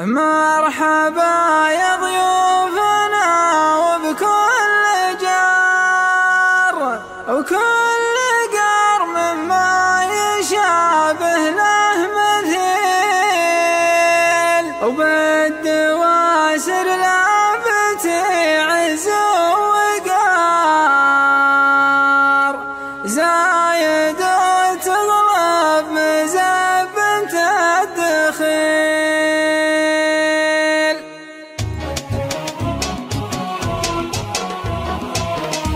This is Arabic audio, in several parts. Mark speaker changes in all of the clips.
Speaker 1: مرحبا يا ضيوفنا وبكل جار وكل قار مما يشابه له مثيل وبالدواسر لابتي عز وقار زايد وتغلب مزبنة الدخيل.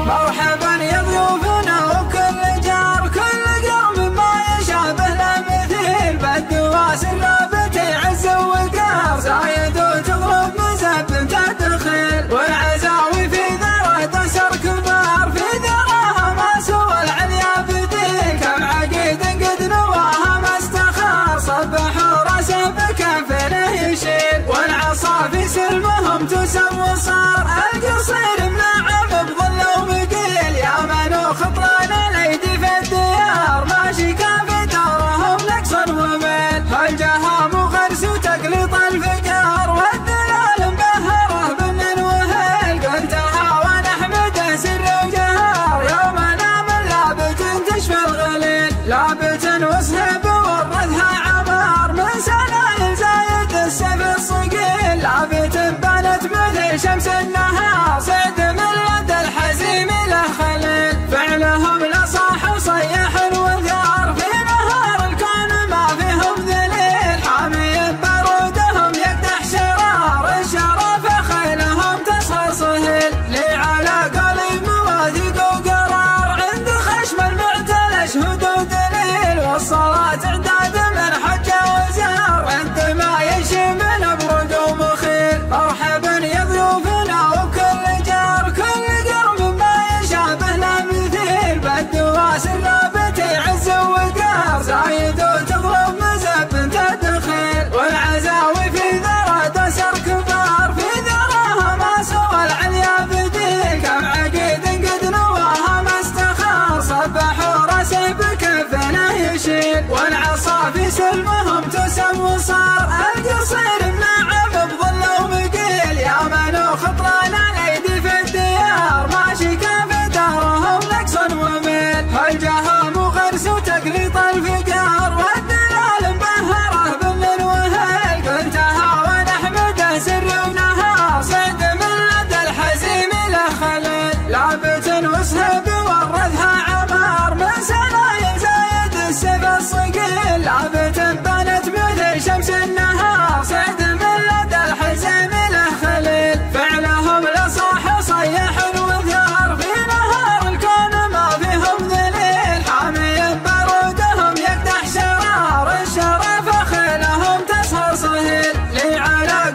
Speaker 1: مرحبا يا ضيوفنا وكل جار كل قرم ما يشابه له مثيل بالدواسر لابتي عز وقار زايد وتغلب مزبنة الدخيل والعزاوي في ذرة تسر كبار في ذراها ما سوى العليا بديل كم عقيد قد نواها ما استخار صبحوا راسه بكفنه يشيل والعصا في سلمهم تسوى صار القصير منعم بظل ومقيل يا منو خطران الايدي في الديار ماشي كان في دارهم نقص وميل هالجهام وغرس وتقليط الفقار والدلال مبهره بن وهيل قلتها ونحمده سر وجهار يوم نام لابت تشفى الغليل لابت وصهب ورثها عمار من سنايل زايد السيف الصقيل لابت بانت مثل شمس النهار سعد من لدى الحزيم له خليل فعلهم لصاح وصيح وثار في نهار الكون ما فيهم ذليل حامي برودهم يقدح شرار الشرف خيلهم تصهر صهيل لي على قلبي مواثيق وقرار عند خشم المعتل اشهد ودليل والصلاة اعداد من حجة وزار عند ما يشي من برود ومخيل. مرحبا يا ضيوفنا وكل جار كل قرم ما يشابه له مثيل بالدواسر لابتي عز وقار زايد وتغلب مزبنة الدخيل والعزاوي في ذرة تسر كبار في ذراها ما سوى العليا بديل كم عقيد قد نواها ما استخار صبحوا راسه بكفنه يشيل والعصا في سلمهم تسوى صار القصير منعم بظل ومقيل يا منو خطران الايدي في الديار ماشي كان في دارهم نقص وميل هالجهام وغرس وتقليط الفقار والدلال مبهره بن وهيل قلتها ونحمده سر ونهار سعد من لدى الحزيم له خليل لابت وصهب ورثها عمار من سنايل زايد السيف الصقيل لابت بانت مثل شمس النهار سعد من لدى الحزيم له خليل فعلهم لصاح وصيح وثار في نهار الكون ما فيهم ذليل حامي برودهم يقدح شرار الشرف خيلهم تصهر صهيل لي على